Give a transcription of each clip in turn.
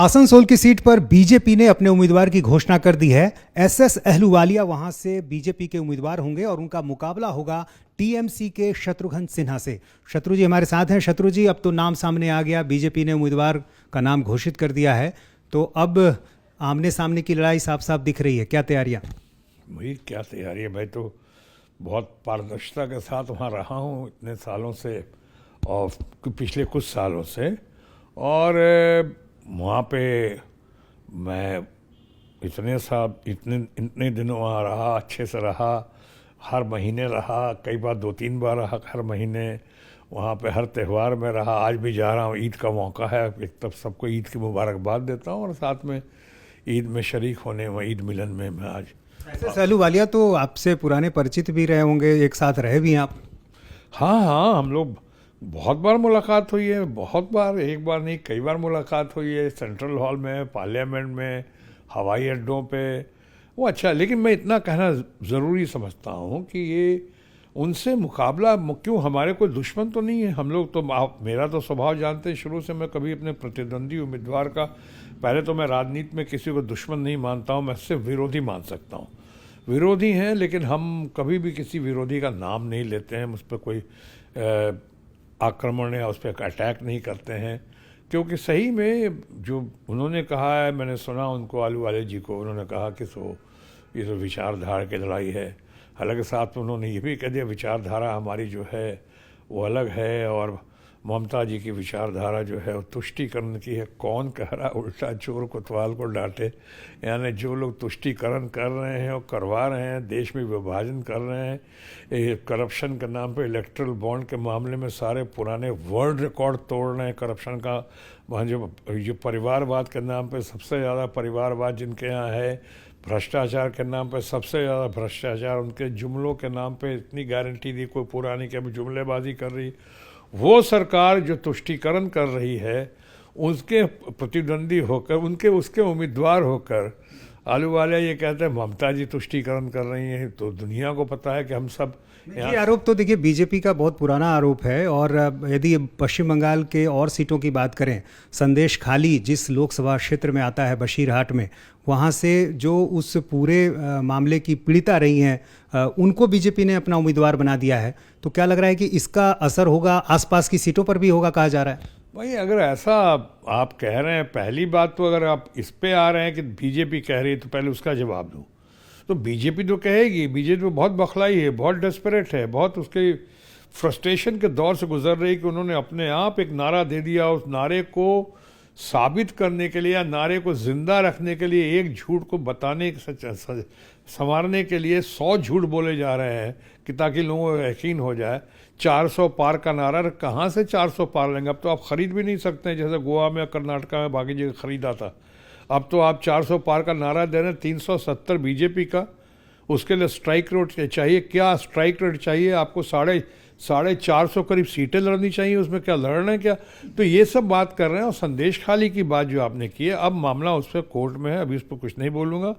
आसनसोल की सीट पर बीजेपी ने अपने उम्मीदवार की घोषणा कर दी है। एसएस अहलूवालिया वहां से बीजेपी के उम्मीदवार होंगे और उनका मुकाबला होगा टीएमसी के शत्रुघ्न सिन्हा से। शत्रु जी हमारे साथ हैं। शत्रु जी, अब तो नाम सामने आ गया, बीजेपी ने उम्मीदवार का नाम घोषित कर दिया है, तो अब आमने सामने की लड़ाई साफ साफ दिख रही है। क्या तैयारियां? भाई क्या तैयारी है, मैं तो बहुत पारदर्शिता के साथ वहाँ रहा हूँ इतने सालों से और पिछले कुछ सालों से, और वहाँ पे मैं इतने दिनों वहाँ रहा, अच्छे से रहा, हर महीने रहा, कई बार 2-3 बार रहा हर महीने वहाँ पे, हर त्यौहार में रहा। आज भी जा रहा हूँ, ईद का मौका है, एक तब सबको ईद की मुबारकबाद देता हूँ और साथ में ईद में शरीक होने में, ईद मिलन में मैं आज। एसएस अहलूवालिया तो आपसे पुराने परिचित भी रहे होंगे, एक साथ रहे भी हैं आप। हाँ हाँ, हम लोग बहुत बार मुलाकात हुई है, बहुत बार, एक बार नहीं कई बार मुलाकात हुई है, सेंट्रल हॉल में, पार्लियामेंट में, हवाई अड्डों पे। वो अच्छा, लेकिन मैं इतना कहना ज़रूरी समझता हूँ कि ये उनसे मुकाबला क्यों, हमारे कोई दुश्मन तो नहीं है। हम लोग तो, आप मेरा तो स्वभाव जानते हैं, शुरू से मैं कभी अपने प्रतिद्वंदी उम्मीदवार का, पहले तो मैं राजनीति में किसी को दुश्मन नहीं मानता हूँ, मैं सिर्फ विरोधी मान सकता हूँ। विरोधी हैं, लेकिन हम कभी भी किसी विरोधी का नाम नहीं लेते हैं, उस पर कोई आक्रमण या उस पर अटैक नहीं करते हैं, क्योंकि सही में जो उन्होंने कहा है, मैंने सुना उनको, अहलूवालिया जी को, उन्होंने कहा कि ये तो विचारधारा की लड़ाई है। हालांकि साथ में उन्होंने ये भी कह दिया विचारधारा हमारी जो है वो अलग है, और ममता जी की विचारधारा जो है वो तुष्टीकरण की है। कौन कह रहा उल्टा चोर कोतवाल को डांटे, यानी जो लोग तुष्टीकरण कर रहे हैं और करवा रहे हैं, देश में विभाजन कर रहे हैं, करप्शन के नाम पे, इलेक्ट्रल बॉन्ड के मामले में सारे पुराने वर्ल्ड रिकॉर्ड तोड़ रहे हैं करप्शन का। वहाँ जो परिवारवाद के नाम पे सबसे ज़्यादा परिवारवाद जिनके यहाँ है, भ्रष्टाचार के नाम पे सबसे ज़्यादा भ्रष्टाचार, उनके जुमलों के नाम पे इतनी गारंटी दी कोई पुरानी कि अभी जुमलेबाजी कर रही। वो सरकार जो तुष्टीकरण कर रही है, उसके प्रतिद्वंदी होकर, उसके उम्मीदवार होकर अहलूवालिया ये कहते हैं ममता जी तुष्टीकरण कर रही हैं, तो दुनिया को पता है कि हम सब ये आरोप तो देखिए बीजेपी का बहुत पुराना आरोप है। और यदि पश्चिम बंगाल के और सीटों की बात करें, संदेश खाली जिस लोकसभा क्षेत्र में आता है, बशीरहाट में, वहाँ से जो उस पूरे मामले की पीड़िता रही हैं, उनको बीजेपी ने अपना उम्मीदवार बना दिया है। तो क्या लग रहा है कि इसका असर होगा, आसपास की सीटों पर भी होगा, कहा जा रहा है? भाई अगर ऐसा आप कह रहे हैं, पहली बात तो अगर आप इस पे आ रहे हैं कि बीजेपी कह रही है, तो पहले उसका जवाब दूँ। तो बीजेपी तो कहेगी, बीजेपी तो बहुत बखलाई है, बहुत डेस्परेट है, बहुत उसके फ्रस्ट्रेशन के दौर से गुजर रही कि उन्होंने अपने आप एक नारा दे दिया। उस नारे को साबित करने के लिए या नारे को जिंदा रखने के लिए, एक झूठ को बताने, संवारने के लिए 100 झूठ बोले जा रहे हैं कि ताकि लोगों को यकीन हो जाए। 400 पार का नारा, कहाँ से 400 पार लेंगे? अब तो आप खरीद भी नहीं सकते हैं, जैसे गोवा में, कर्नाटका में बाकी जगह खरीदा था। अब तो आप 400 पार का नारा दे रहे हैं। 370 बीजेपी का, उसके लिए स्ट्राइक रेट चाहिए। क्या स्ट्राइक रेट चाहिए आपको? 450 करीब सीटें लड़नी चाहिए, उसमें क्या लड़ना है क्या? तो ये सब बात कर रहे हैं। और संदेश खाली की बात जो आपने की है, अब मामला उस पर कोर्ट में है, अभी उस पर कुछ नहीं बोलूँगा।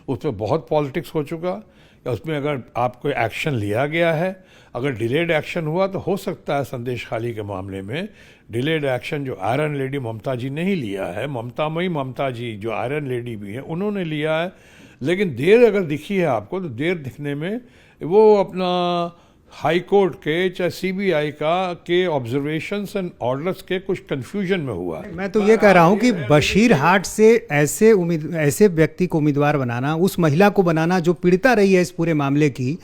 उस पर बहुत पॉलिटिक्स हो चुका, उसमें अगर आपको एक्शन लिया गया है, अगर डिलेड एक्शन हुआ, तो हो सकता है संदेश खाली के मामले में डिलेड एक्शन जो आयरन लेडी ममता जी ने ही लिया है, ममता जी जो आयरन लेडी भी है, उन्होंने लिया है। लेकिन देर अगर दिखी है आपको, तो देर दिखने में वो अपना हाई कोर्ट के, चाहे सीबीआई के ऑब्जर्वेशंस एंड ऑर्डर्स के कुछ कंफ्यूजन में हुआ है। मैं तो ये कह रहा हूँ कि बशीरहाट से ऐसे व्यक्ति को उम्मीदवार बनाना, उस महिला को बनाना जो पीड़िता रही है इस पूरे मामले की,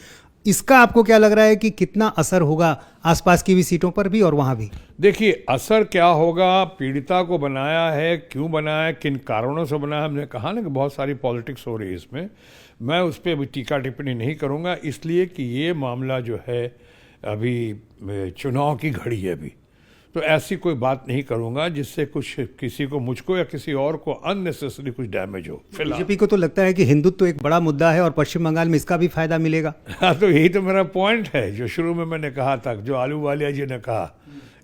इसका आपको क्या लग रहा है कि कितना असर होगा आसपास की भी सीटों पर भी और वहां भी? देखिए, असर क्या होगा, पीड़िता को बनाया है, क्यों बनाया है, किन कारणों से बनाया, हमने कहा ना कि बहुत सारी पॉलिटिक्स हो रही है इसमें। मैं उस पर अभी टीका टिप्पणी नहीं करूंगा, इसलिए कि ये मामला जो है अभी चुनाव की घड़ी है अभी, तो ऐसी कोई बात नहीं करूंगा जिससे कुछ किसी को, मुझको या किसी और को अननेसेसरी कुछ डैमेज हो। फिलहाल बीजेपी को तो लगता है कि हिंदुत्व एक बड़ा मुद्दा है और पश्चिम बंगाल में इसका भी फायदा मिलेगा। हाँ, तो यही तो मेरा पॉइंट है, जो शुरू में मैंने कहा था, जो अहलूवालिया जी ने कहा,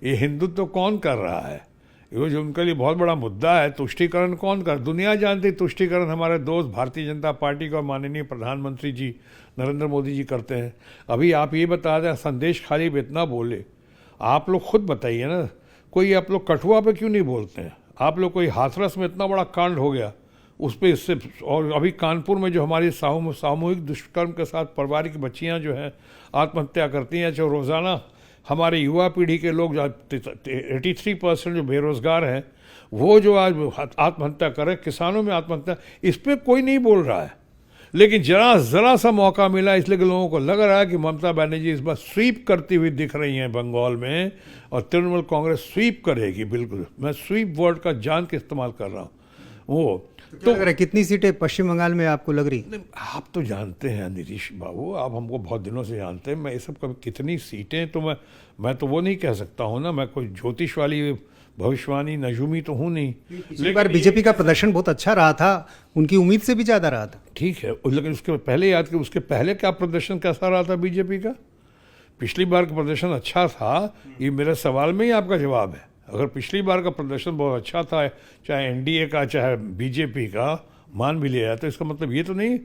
ये हिंदुत्व कौन कर रहा है, ये जो उनके लिए बहुत बड़ा मुद्दा है। तुष्टीकरण कौन कर, दुनिया जानती तुष्टीकरण हमारे दोस्त भारतीय जनता पार्टी का माननीय प्रधानमंत्री जी नरेंद्र मोदी जी करते हैं। अभी आप ये बता दें, संदेश खाली भी इतना बोले, आप लोग खुद बताइए ना, कोई आप लोग कठुआ पे क्यों नहीं बोलते हैं? आप लोग कोई हाथरस में इतना बड़ा कांड हो गया उस पर इससे, और अभी कानपुर में जो हमारी सामूहिक दुष्कर्म के साथ पारिवारिक बच्चियां जो हैं आत्महत्या करती हैं, जो रोज़ाना हमारे युवा पीढ़ी के लोग 83% जो बेरोजगार हैं वो जो आज आत्महत्या कर रहे हैं, किसानों में आत्महत्या, इस पर कोई नहीं बोल रहा है। लेकिन जरा सा मौका मिला इसलिए कि लोगों को लग रहा है कि ममता बनर्जी इस बार स्वीप करती हुई दिख रही हैं बंगाल में, और तृणमूल कांग्रेस स्वीप करेगी। बिल्कुल मैं स्वीप वर्ड का जान के इस्तेमाल कर रहा हूँ। वो तो लग रहा है कितनी सीटें पश्चिम बंगाल में आपको लग रही? आप तो जानते हैं नीतीश बाबू, आप हमको बहुत दिनों से जानते हैं, मैं ये सब कभी कितनी सीटें तो मैं तो वो नहीं कह सकता हूँ ना, मैं कोई ज्योतिष वाली भविष्यवाणी नजूमी तो हूँ नहीं। लेकिन बार बीजेपी का प्रदर्शन बहुत अच्छा रहा था, उनकी उम्मीद से भी ज्यादा रहा था। ठीक है, लेकिन उसके पहले याद करें, उसके पहले क्या प्रदर्शन कैसा रहा था बीजेपी का? पिछली बार का प्रदर्शन अच्छा था, ये मेरे सवाल में ही आपका जवाब है। अगर पिछली बार का प्रदर्शन बहुत अच्छा था, चाहे एनडीए का चाहे बीजेपी का, मान भी लिया, तो इसका मतलब ये तो नहीं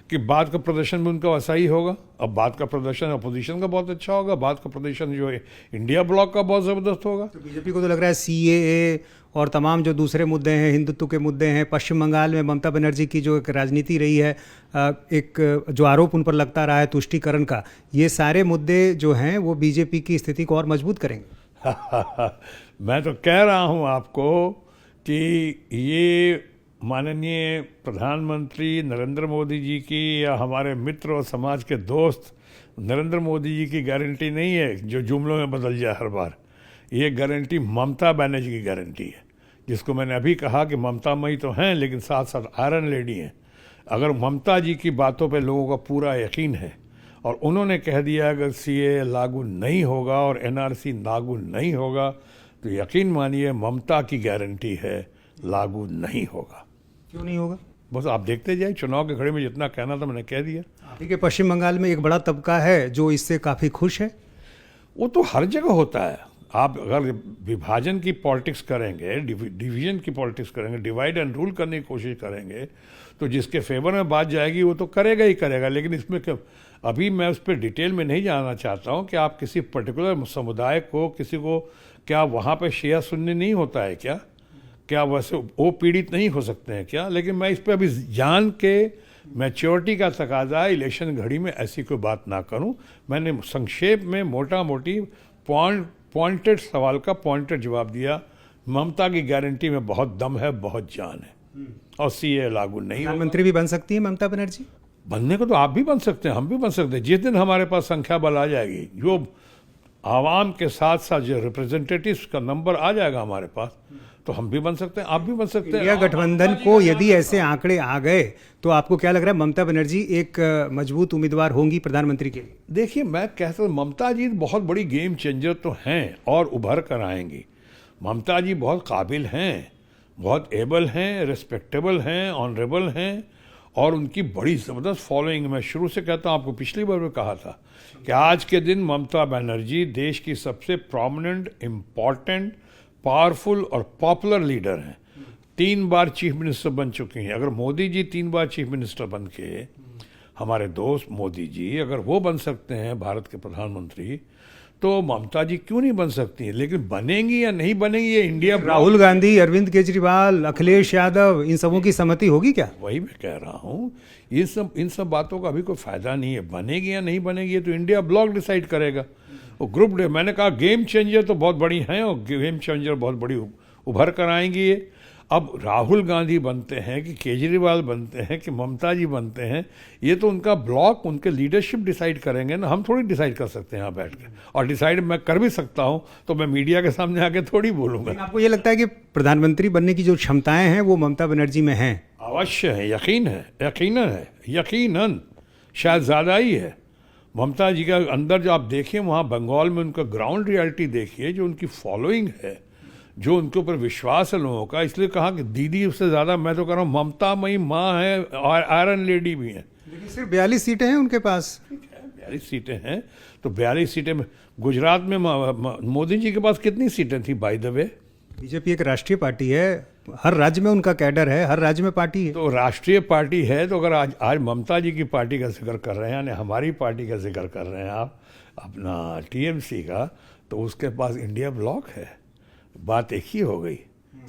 कि बाद का प्रदर्शन भी उनका वैसा ही होगा। अब बाद का प्रदर्शन अपोजिशन का बहुत अच्छा होगा, बाद का प्रदर्शन जो है इंडिया ब्लॉक का बहुत ज़बरदस्त होगा। तो बीजेपी को तो लग रहा है सीएए और तमाम जो दूसरे मुद्दे हैं, हिंदुत्व के मुद्दे हैं, पश्चिम बंगाल में ममता बनर्जी की जो एक राजनीति रही है, एक जो आरोप उन पर लगता रहा है तुष्टीकरण का, ये सारे मुद्दे जो हैं वो बीजेपी की स्थिति को और मजबूत करेंगे। मैं तो कह रहा हूं आपको कि ये माननीय प्रधानमंत्री नरेंद्र मोदी जी की या हमारे मित्र और समाज के दोस्त नरेंद्र मोदी जी की गारंटी नहीं है जो जुमलों में बदल जाए हर बार। ये गारंटी ममता बनर्जी की गारंटी है, जिसको मैंने अभी कहा कि ममता मई तो हैं लेकिन साथ साथ आयरन लेडी हैं। अगर ममता जी की बातों पे लोगों का पूरा यकीन है और उन्होंने कह दिया अगर सीए लागू नहीं होगा और एनआरसी लागू नहीं होगा तो यकीन मानिए ममता की गारंटी है लागू नहीं होगा। क्यों नहीं होगा? बस आप देखते जाइए, चुनाव के घड़ी में जितना कहना था मैंने कह दिया। ठीक है, पश्चिम बंगाल में एक बड़ा तबका है जो इससे काफ़ी खुश है। वो तो हर जगह होता है। आप अगर विभाजन की पॉलिटिक्स करेंगे, डिवीजन की पॉलिटिक्स करेंगे, डिवाइड एंड रूल करने की कोशिश करेंगे तो जिसके फेवर में बात जाएगी वो तो करेगा ही करेगा। लेकिन इसमें अभी मैं उस पर डिटेल में नहीं जानना चाहता हूँ कि आप किसी पर्टिकुलर समुदाय को, किसी को, क्या वहाँ पे शिया सुन्नी नहीं होता है क्या वैसे वो पीड़ित नहीं हो सकते हैं क्या? लेकिन मैं इस पर अभी जान के मैच्योरिटी का तकाजा इलेक्शन घड़ी में ऐसी कोई बात ना करूं। मैंने संक्षेप में मोटा मोटी पॉइंटेड सवाल का पॉइंटेड जवाब दिया। ममता की गारंटी में बहुत दम है, बहुत जान है, और सीए लागू नहीं होगा। प्रधानमंत्री भी बन सकती है ममता बनर्जी? बनने को तो आप भी बन सकते हैं, हम भी बन सकते हैं। जिस दिन हमारे पास संख्या बल आ जाएगी, जो आवाम के साथ साथ जो रिप्रेजेंटेटिव्स का नंबर आ जाएगा हमारे पास, तो हम भी बन सकते हैं, आप भी बन सकते हैं। इंडिया गठबंधन को यदि ऐसे आंकड़े आ गए तो आपको क्या लग रहा है ममता बनर्जी एक मजबूत उम्मीदवार होंगी प्रधानमंत्री के लिए? देखिए, मैं कहता हूँ ममता जी बहुत बड़ी गेम चेंजर तो हैं और उभर कर आएंगी। ममता जी बहुत काबिल हैं, बहुत एबल हैं, रिस्पेक्टेबल हैं, ऑनरेबल हैं, और उनकी बड़ी ज़बरदस्त फॉलोइंग। मैं शुरू से कहता हूँ, आपको पिछली बार में कहा था कि आज के दिन ममता बनर्जी देश की सबसे प्रोमिनेंट, इम्पॉर्टेंट, पावरफुल और पॉपुलर लीडर हैं। 3 बार चीफ मिनिस्टर बन चुकी हैं। अगर मोदी जी 3 बार चीफ मिनिस्टर बन के, हमारे दोस्त मोदी जी अगर वो बन सकते हैं भारत के प्रधानमंत्री, तो ममता जी क्यों नहीं बन सकती हैं? लेकिन बनेंगी या नहीं बनेंगी ये इंडिया। राहुल गांधी, अरविंद केजरीवाल, अखिलेश यादव, इन सबों की सहमति होगी क्या? वही मैं कह रहा हूँ, इन सब बातों का अभी कोई फायदा नहीं है। बनेगी या नहीं बनेगी ये तो इंडिया ब्लॉक डिसाइड करेगा। वो ग्रुप डे, मैंने कहा गेम चेंजर तो बहुत बड़ी हैं और गेम चेंजर बहुत बड़ी उभर कर आएंगी ये। अब राहुल गांधी बनते हैं कि केजरीवाल बनते हैं कि ममता जी बनते हैं, ये तो उनका ब्लॉक, उनके लीडरशिप डिसाइड करेंगे ना, हम थोड़ी डिसाइड कर सकते हैं यहाँ बैठ के। और डिसाइड मैं कर भी सकता हूँ तो मैं मीडिया के सामने आके थोड़ी बोलूँगा। आपको ये लगता है कि प्रधानमंत्री बनने की जो क्षमताएं हैं वो ममता बनर्जी में हैं? अवश्य है, यकीनन शायद ज़्यादा ही है। ममता जी का अंदर जो आप देखिए वहाँ बंगाल में उनका ग्राउंड रियलिटी देखिए, जो उनकी फॉलोइंग है, जो उनके ऊपर विश्वास है लोगों का। इसलिए कहा कि दीदी उससे ज़्यादा मैं तो कह रहा हूँ ममता मई माँ है और आयरन लेडी भी हैं। लेकिन सिर्फ 42 सीटें हैं उनके पास। 42 सीटें हैं तो 42 सीटें में गुजरात में मोदी जी के पास कितनी सीटें थी बाय द वे? बीजेपी एक राष्ट्रीय पार्टी है, हर राज्य में उनका कैडर है, हर राज्य में पार्टी है। तो राष्ट्रीय पार्टी है तो अगर आज ममता जी की पार्टी का जिक्र कर रहे हैं, यानी हमारी पार्टी का जिक्र कर रहे हैं आप, अपना टीएमसी का, तो उसके पास इंडिया ब्लॉक है। बात एक ही हो गई।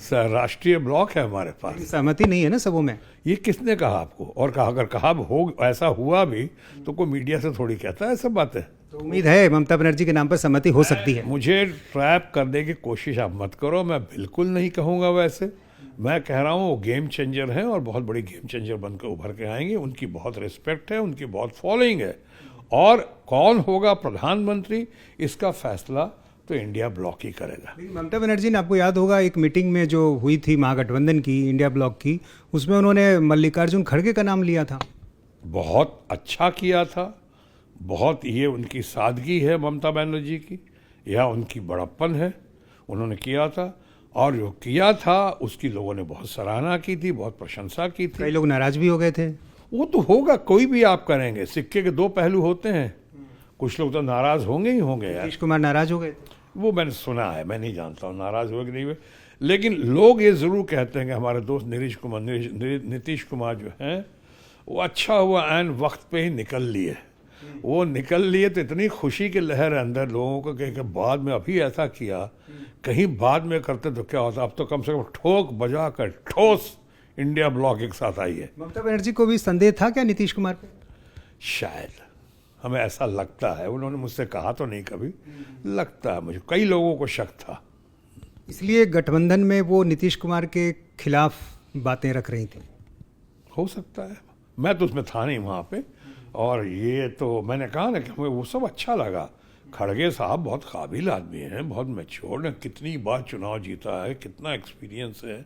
राष्ट्रीय ब्लॉक है हमारे पास। सहमति नहीं है ना सबों में। ये किसने कहा आपको? और कहा अगर कहा हो ऐसा हुआ भी तो कोई मीडिया से थोड़ी कहता है सब बातें। तो उम्मीद है ममता बनर्जी के नाम पर सहमति हो सकती है। मुझे ट्रैप करने की कोशिश आप मत करो, मैं बिल्कुल नहीं कहूँगा वैसे। मैं कह रहा हूँ वो गेम चेंजर हैं और बहुत बड़ी गेम चेंजर बनकर उभर के आएंगे। उनकी बहुत रिस्पेक्ट है, उनकी बहुत फॉलोइंग है। और कौन होगा प्रधानमंत्री इसका फैसला तो इंडिया ब्लॉक ही करेगा। ममता बनर्जी ने, आपको याद होगा एक मीटिंग में जो हुई थी महागठबंधन की, इंडिया ब्लॉक की, उसमें उन्होंने मल्लिकार्जुन खड़गे का नाम लिया था। बहुत अच्छा किया था, बहुत, ये उनकी सादगी है ममता बनर्जी की, यह उनकी बड़प्पन है, उन्होंने किया था। और जो किया था उसकी लोगों ने बहुत सराहना की थी, बहुत प्रशंसा की थी। कई लोग नाराज भी हो गए थे। वो तो होगा, कोई भी आप करेंगे, सिक्के के दो पहलू होते हैं। कुछ लोग तो नाराज होंगे ही होंगे यार। नीतीश कुमार नाराज हो गए थे। वो मैंने सुना है, मैं नहीं जानता हूँ नाराज हुए कि नहीं हुए, लेकिन लोग ये जरूर कहते हैं कि हमारे दोस्त नीतीश कुमार जो हैं वो अच्छा हुआ ऐन वक्त पे ही निकल लिए। वो निकल लिए तो इतनी खुशी की लहर है अंदर लोगों को कि बाद में अभी ऐसा किया, कहीं बाद में करते तो क्या होता। अब तो कम से कम ठोक बजा कर ठोस इंडिया ब्लॉक एक साथ आई है। ममता बनर्जी को भी संदेह था क्या नीतीश कुमार पे? शायद, हमें ऐसा लगता है, उन्होंने मुझसे कहा तो नहीं कभी, लगता है मुझे, कई लोगों को शक था। इसलिए गठबंधन में वो नीतीश कुमार के खिलाफ बातें रख रही थी। हो सकता है, मैं तो उसमें था नहीं वहाँ पे। और ये तो मैंने कहा ना कि हमें वो सब अच्छा लगा। खड़गे साहब बहुत काबिल आदमी हैं, बहुत मैच्योर हैं, कितनी बार चुनाव जीता है, कितना एक्सपीरियंस है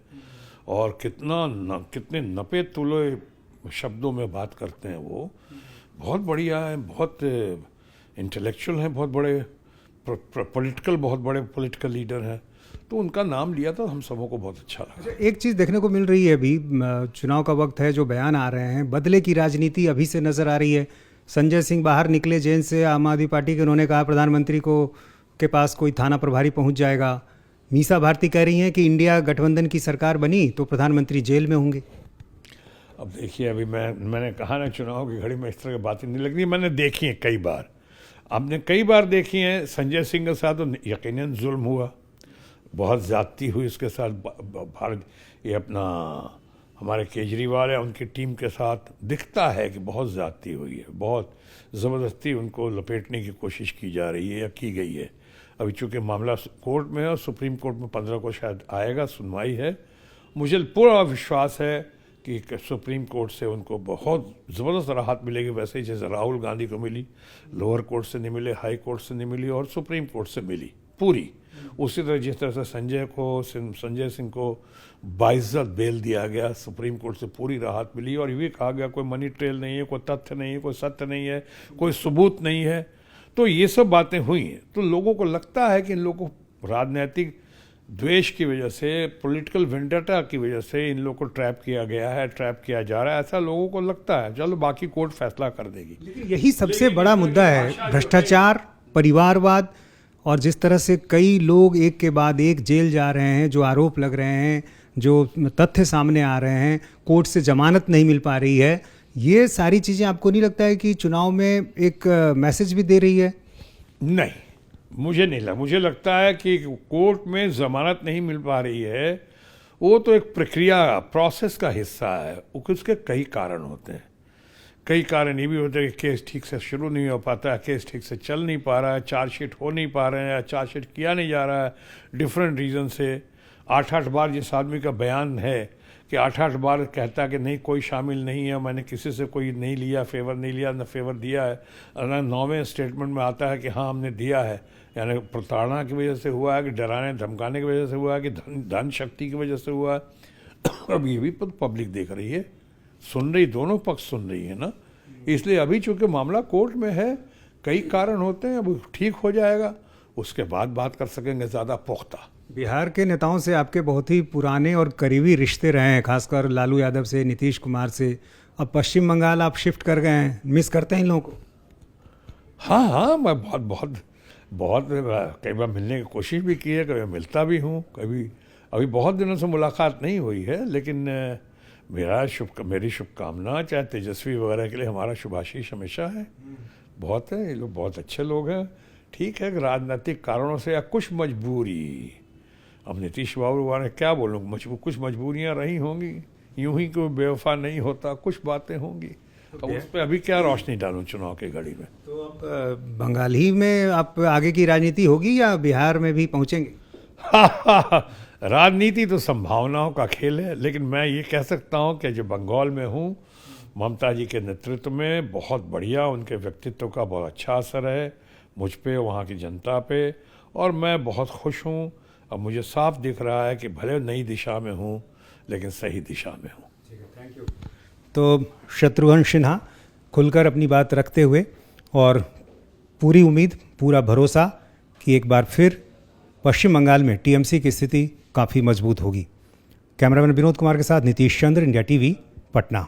और कितने नपे तुले शब्दों में बात करते हैं। वो बहुत बढ़िया है, बहुत इंटेलेक्चुअल हैं, बहुत बड़े बहुत बड़े पॉलिटिकल लीडर हैं। तो उनका नाम लिया था, हम सबों को बहुत अच्छा लगा। एक चीज़ देखने को मिल रही है, अभी चुनाव का वक्त है, जो बयान आ रहे हैं, बदले की राजनीति अभी से नज़र आ रही है। संजय सिंह बाहर निकले जेल से, आम आदमी पार्टी के, उन्होंने कहा प्रधानमंत्री को के पास कोई थाना प्रभारी पहुंच जाएगा। मीसा भारती कह रही हैं कि इंडिया गठबंधन की सरकार बनी तो प्रधानमंत्री जेल में होंगे। अब देखिए, अभी मैंने कहा ना, चुनाव की घड़ी में इस तरह की बातें नहीं लगती, मैंने देखी हैं कई बार, आपने कई बार देखी हैं। संजय सिंह के साथ तो यकीनन जुल्म हुआ, बहुत ज़्यादती हुई उसके साथ। भारत ये अपना हमारे केजरीवाल है, उनकी टीम के साथ दिखता है कि बहुत ज़्यादती हुई है, बहुत ज़बरदस्ती उनको लपेटने की कोशिश की जा रही है या की गई है। अभी चूँकि मामला कोर्ट में है और सुप्रीम कोर्ट में 15 को शायद आएगा, सुनवाई है। मुझे पूरा विश्वास है कि सुप्रीम कोर्ट से उनको बहुत ज़बरदस्त राहत मिलेगी, वैसे ही जैसे राहुल गांधी को मिली, लोअर कोर्ट से नहीं मिले, हाई कोर्ट से नहीं मिली और सुप्रीम कोर्ट से मिली पूरी। उसी तरह जिस तरह से संजय सिंह को बाइज्जत बेल दिया गया, सुप्रीम कोर्ट से पूरी राहत मिली और ये कहा गया कोई मनी ट्रेल नहीं है, कोई तथ्य नहीं है, कोई सत्य नहीं है, कोई सबूत नहीं है। तो ये सब बातें हुई हैं। तो लोगों को लगता है कि इन लोगों को राजनीतिक द्वेष की वजह से, पॉलिटिकल वेंडेटा की वजह से इन लोगों को ट्रैप किया गया है, ट्रैप किया जा रहा है, ऐसा लोगों को लगता है। चलो बाकी कोर्ट फैसला कर देगी। लेकिन यही सबसे बड़ा मुद्दा है, भ्रष्टाचार, परिवारवाद, और जिस तरह से कई लोग एक के बाद एक जेल जा रहे हैं, जो आरोप लग रहे हैं, जो तथ्य सामने आ रहे हैं, कोर्ट से जमानत नहीं मिल पा रही है, ये सारी चीज़ें आपको नहीं लगता है कि चुनाव में एक मैसेज भी दे रही है? नहीं, मुझे नहीं लगता। मुझे लगता है कि कोर्ट में जमानत नहीं मिल पा रही है, वो तो एक प्रक्रिया, प्रोसेस का हिस्सा है। उसके कई कारण होते हैं। कई कारण ये भी होते हैं कि केस ठीक से शुरू नहीं हो पाता है, केस ठीक से चल नहीं पा रहा है, चार्जशीट हो नहीं पा रहे हैं, चार्जशीट किया नहीं जा रहा है डिफरेंट रीज़न से। 8-8 बार जिस आदमी का बयान है कि 8-8 बार कहता है कि नहीं कोई शामिल नहीं है, मैंने किसी से कोई नहीं लिया, फेवर नहीं लिया, न फेवर दिया है, और 9वें स्टेटमेंट में आता है कि हाँ हमने दिया है। यानी प्रताड़ना की वजह से हुआ है कि डराने धमकाने की वजह से हुआ है कि धन शक्ति की वजह से हुआ है। अब ये भी पब्लिक देख रही है, सुन रही, दोनों पक्ष सुन रही है ना। इसलिए अभी चूंकि मामला कोर्ट में है, कई कारण होते हैं, अब ठीक हो जाएगा, उसके बाद बात कर सकेंगे ज़्यादा पुख्ता। बिहार के नेताओं से आपके बहुत ही पुराने और करीबी रिश्ते रहे हैं, खासकर लालू यादव से, नीतीश कुमार से। अब पश्चिम बंगाल आप शिफ्ट कर गए हैं, मिस करते हैं इन लोगों को? हाँ, मैं बहुत कई बार मिलने की कोशिश भी की है, कभी मिलता भी हूँ, कभी अभी बहुत दिनों से मुलाकात नहीं हुई है। लेकिन मेरी शुभकामना चाहे तेजस्वी वगैरह के लिए हमारा शुभाशीष हमेशा है। बहुत है, ये लोग बहुत अच्छे लोग हैं। ठीक है कि राजनीतिक कारणों से या कुछ मजबूरी, अब नीतीश बाबू ने क्या बोलूँ, कुछ मजबूरियाँ रही होंगी, यूं ही कोई बेवफा नहीं होता, कुछ बातें होंगी, तो उस पर अभी क्या रोशनी डालूं चुनाव की घड़ी में। तो अब बंगाल ही में आप आगे की राजनीति होगी या बिहार में भी पहुंचेंगे? राजनीति तो संभावनाओं का खेल है, लेकिन मैं ये कह सकता हूँ कि जो बंगाल में हूँ, ममता जी के नेतृत्व में बहुत बढ़िया, उनके व्यक्तित्व का बहुत अच्छा असर है मुझ पे, वहाँ की जनता पे, और मैं बहुत खुश हूँ। अब मुझे साफ दिख रहा है कि भले नई दिशा में हूँ लेकिन सही दिशा में हूँ। Thank you. तो शत्रुघ्न सिन्हा खुलकर अपनी बात रखते हुए और पूरी उम्मीद, पूरा भरोसा कि एक बार फिर पश्चिम बंगाल में टीएमसी की स्थिति काफ़ी मजबूत होगी। कैमरामैन विनोद कुमार के साथ नीतीश चंद्र, इंडिया टीवी, पटना।